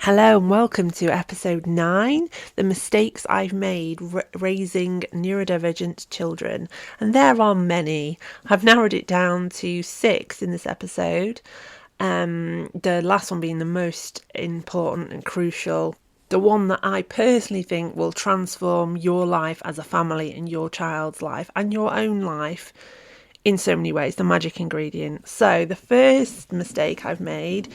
Hello and welcome to episode 9, the mistakes I've made raising neurodivergent children. And there are many. I've narrowed it down to 6 in this episode. The last one being the most important and crucial. The one that I personally think will transform your life as a family and your child's life and your own life in so many ways, the magic ingredient. So the first mistake I've made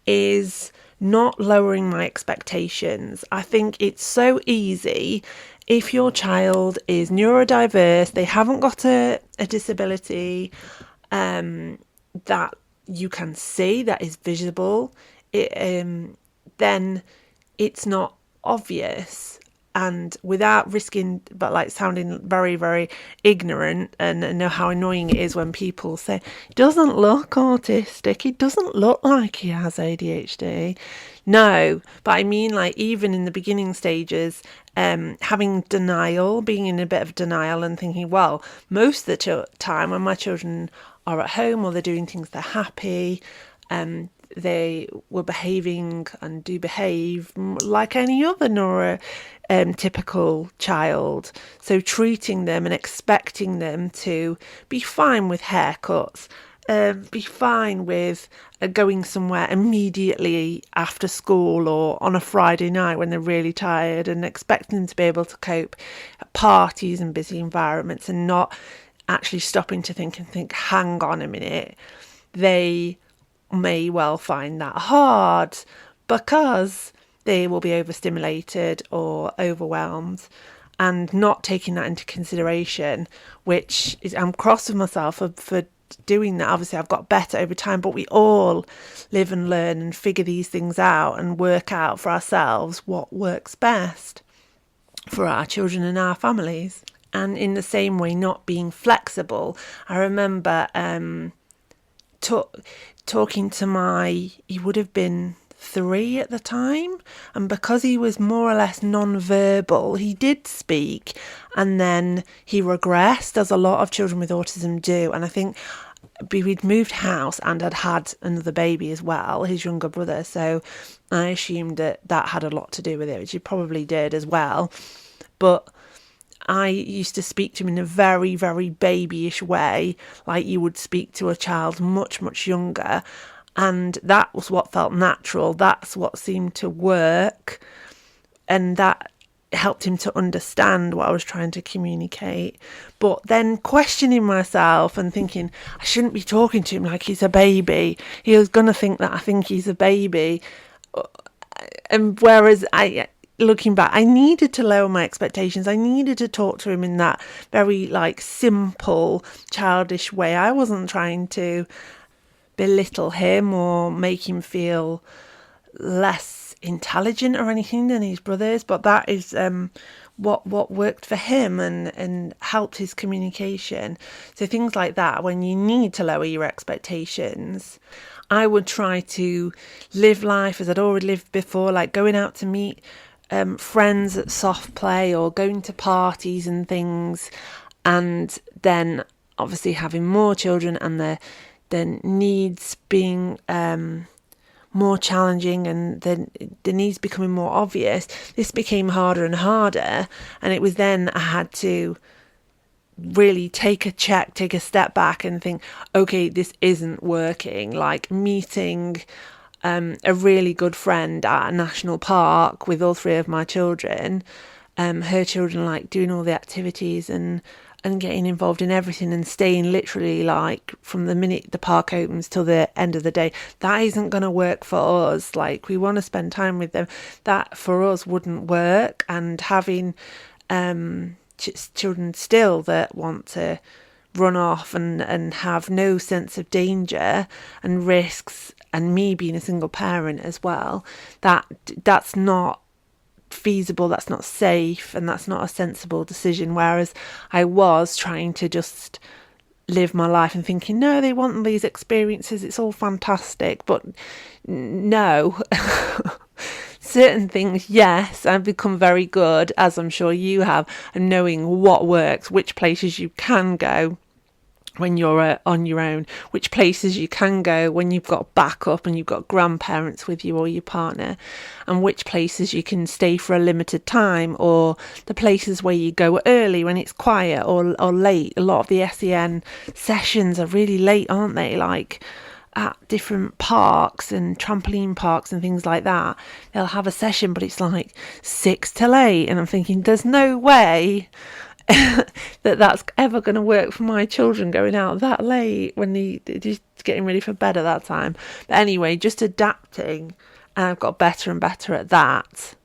is not lowering my expectations. I think it's so easy if your child is neurodiverse, they haven't got a disability that you can see, that is visible, then it's not obvious. And without risking, but like sounding very, very ignorant, and know how annoying it is when people say, he doesn't look autistic, he doesn't look like he has ADHD. No, but I mean, like, even in the beginning stages, having denial, being in a bit of denial and thinking, well, most of the time when my children are at home or they're doing things, they're happy, they were behaving and do behave like any other neurotypical child. So treating them and expecting them to be fine with haircuts, be fine with going somewhere immediately after school or on a Friday night when they're really tired, and expecting them to be able to cope at parties and busy environments, and not actually stopping to think, hang on a minute, they may well find that hard because they will be overstimulated or overwhelmed, and not taking that into consideration, which is, I'm cross with myself for doing that. Obviously I've got better over time, but we all live and learn and figure these things out and work out for ourselves what works best for our children and our families. And in the same way, not being flexible. I remember talking to he would have been 3 at the time, and because he was more or less non-verbal, he did speak and then he regressed, as a lot of children with autism do. And I think we'd moved house and had another baby as well, his younger brother, so I assumed that had a lot to do with it, which it probably did as well. But I used to speak to him in a very, very babyish way, like you would speak to a child much, much younger. And that was what felt natural. That's what seemed to work. And that helped him to understand what I was trying to communicate. But then questioning myself and thinking, I shouldn't be talking to him like he's a baby. He was going to think that I think he's a baby. And whereas looking back, I needed to lower my expectations. I needed to talk to him in that very simple, childish way. I wasn't trying to belittle him or make him feel less intelligent or anything than his brothers, but that is what worked for him and helped his communication. So things like that, when you need to lower your expectations, I would try to live life as I'd already lived before, like going out to meet friends at soft play or going to parties and things, and then obviously having more children and the needs being more challenging and the needs becoming more obvious, this became harder and harder. And it was then I had to really take a step back and think, okay, this isn't working. Like meeting a really good friend at a national park with all 3 of my children, her children, like doing all the activities and getting involved in everything and staying literally like from the minute the park opens till the end of the day. That isn't going to work for us. Like, we want to spend time with them. That for us wouldn't work. And having children still that want to run off and have no sense of danger and risks, and me being a single parent as well, that's not feasible, that's not safe, and that's not a sensible decision. Whereas I was trying to just live my life and thinking, no, they want these experiences, it's all fantastic. But no, certain things, yes, I've become very good, as I'm sure you have, and knowing what works, which places you can go, when you're on your own, which places you can go when you've got backup and you've got grandparents with you or your partner, and which places you can stay for a limited time, or the places where you go early when it's quiet, or late. A lot of the SEN sessions are really late, aren't they? Like at different parks and trampoline parks and things like that, they'll have a session, but it's like 6 till 8, and I'm thinking there's no way that's ever going to work for my children, going out that late when they're just getting ready for bed at that time. But anyway, just adapting, and I've got better and better at that.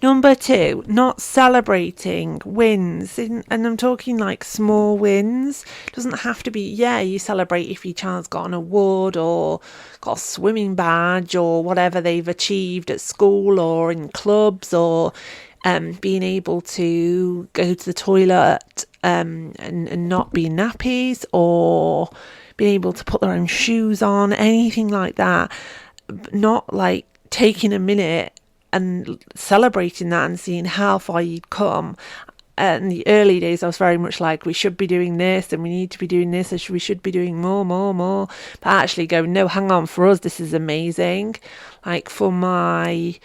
Number 2, not celebrating wins. And I'm talking like small wins. It doesn't have to be, you celebrate if your child's got an award or got a swimming badge or whatever they've achieved at school or in clubs, or being able to go to the toilet and not be nappies, or being able to put their own shoes on, anything like that. Not like taking a minute and celebrating that and seeing how far you'd come. In the early days, I was very much like, we should be doing this and we need to be doing this, and we should be doing more. But actually go, no, hang on, for us, this is amazing. Like for my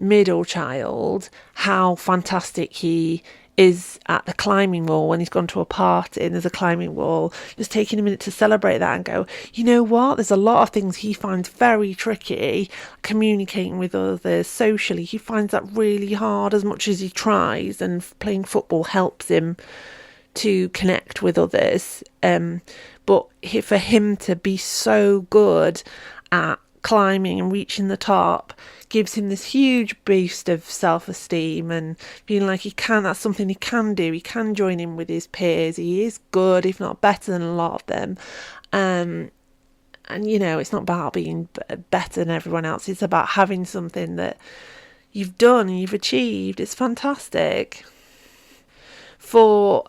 middle child, how fantastic he is at the climbing wall when he's gone to a party and there's a climbing wall, just taking a minute to celebrate that and go, you know what, there's a lot of things he finds very tricky, communicating with others socially. He finds that really hard as much as he tries, and playing football helps him to connect with others. But for him to be so good at climbing and reaching the top gives him this huge boost of self-esteem, and feeling like that's something he can do. He can join in with his peers. He is good, if not better than a lot of them. And it's not about being better than everyone else. It's about having something that you've done and you've achieved. It's fantastic. For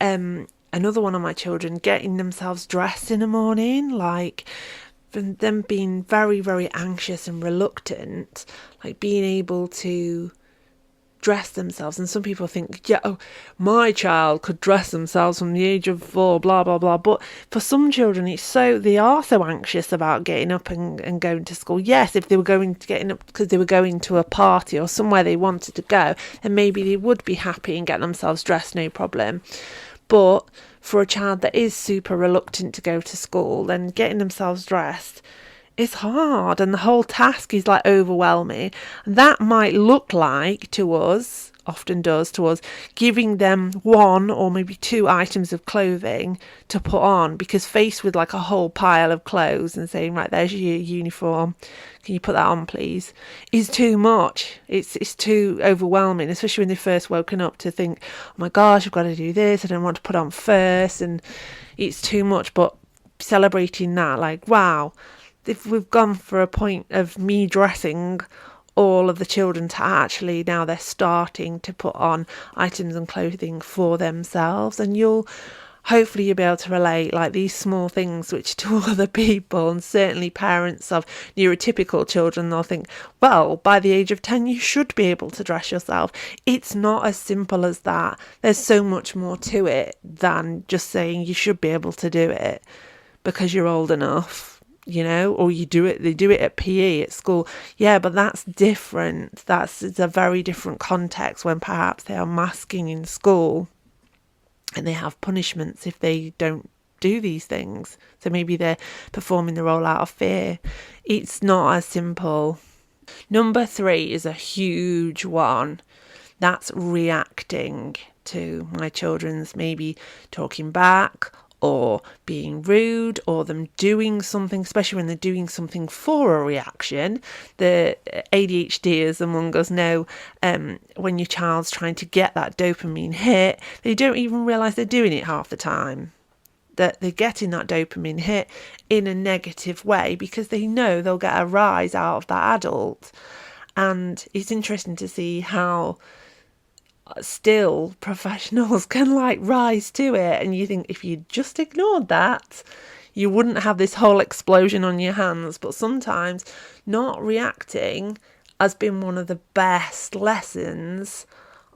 another one of my children, getting themselves dressed in the morning, like from them being very, very anxious and reluctant, like being able to dress themselves. And some people think, my child could dress themselves from the age of 4, blah, blah, blah. But for some children, they are so anxious about getting up and going to school. Yes, if they were getting up because they were going to a party or somewhere they wanted to go, then maybe they would be happy and get themselves dressed, no problem. But for a child that is super reluctant to go to school, then getting themselves dressed is hard, and the whole task is like overwhelming. And that might look like to us, often does to us, giving them 1 or maybe 2 items of clothing to put on, because faced with like a whole pile of clothes and saying, right, there's your uniform, can you put that on please, is too much. It's too overwhelming, especially when they've first woken up, to think, oh my gosh, I've got to do this, I don't want to put on first, and it's too much. But celebrating that, like, wow, if we've gone for a point of me dressing all of the children to actually now they're starting to put on items and clothing for themselves, and you'll be able to relate, like these small things which to other people, and certainly parents of neurotypical children, they'll think, well, by the age of 10 you should be able to dress yourself. It's not as simple as that. There's so much more to it than just saying you should be able to do it because you're old enough, or they do it at PE at school. Yeah, but that's different. It's a very different context when perhaps they are masking in school and they have punishments if they don't do these things. So maybe they're performing the role out of fear. It's not as simple. Number 3 is a huge one. That's reacting to my children's maybe talking back or being rude, or them doing something, especially when they're doing something for a reaction. The ADHDers among us know when your child's trying to get that dopamine hit, they don't even realise they're doing it half the time. That they're getting that dopamine hit in a negative way because they know they'll get a rise out of that adult. And it's interesting to see how still professionals can rise to it, and you think if you just ignored that you wouldn't have this whole explosion on your hands. But sometimes not reacting has been one of the best lessons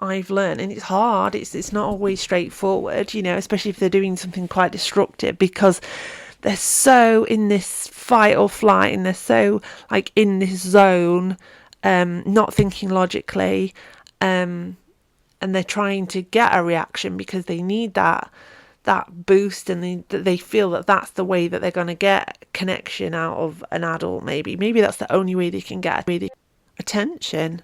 I've learned, and it's hard, it's not always straightforward, especially if they're doing something quite destructive, because they're so in this fight or flight, and they're so like in this zone, not thinking logically, and they're trying to get a reaction because they need that boost, and they feel that that's the way that they're going to get connection out of an adult. Maybe that's the only way they can get attention.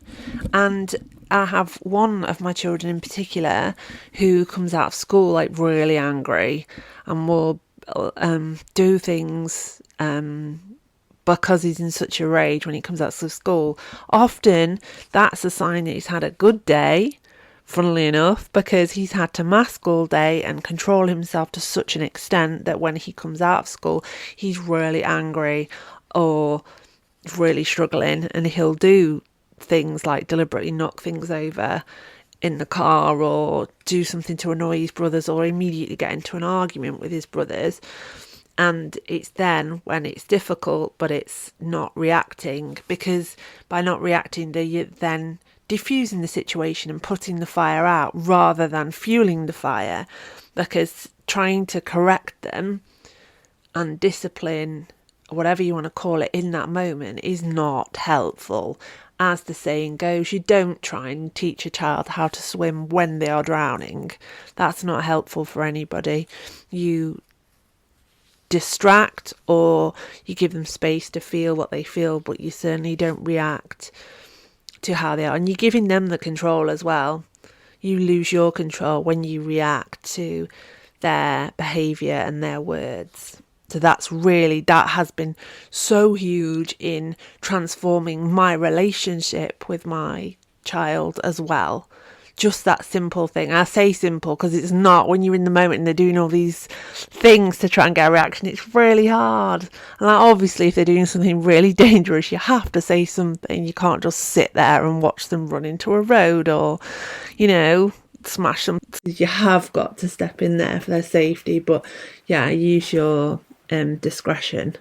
And I have one of my children in particular who comes out of school like really angry and will do things because he's in such a rage when he comes out of school. Often that's a sign that he's had a good day, funnily enough, because he's had to mask all day and control himself to such an extent that when he comes out of school, he's really angry or really struggling, and he'll do things like deliberately knock things over in the car, or do something to annoy his brothers, or immediately get into an argument with his brothers. And it's then when it's difficult, but it's not reacting, because by not reacting, they're then diffusing the situation and putting the fire out rather than fueling the fire, because trying to correct them and discipline, whatever you want to call it, in that moment is not helpful. As the saying goes, you don't try and teach a child how to swim when they are drowning. That's not helpful for anybody. You distract, or you give them space to feel what they feel, but you certainly don't react to how they are. And you're giving them the control as well. You lose your control when you react to their behaviour and their words. So that has been so huge in transforming my relationship with my child as well. Just that simple thing. I say simple because it's not, when you're in the moment and they're doing all these things to try and get a reaction, it's really hard. And like, obviously if they're doing something really dangerous, you have to say something. You can't just sit there and watch them run into a road or, smash them. You have got to step in there for their safety. But yeah, use your discretion.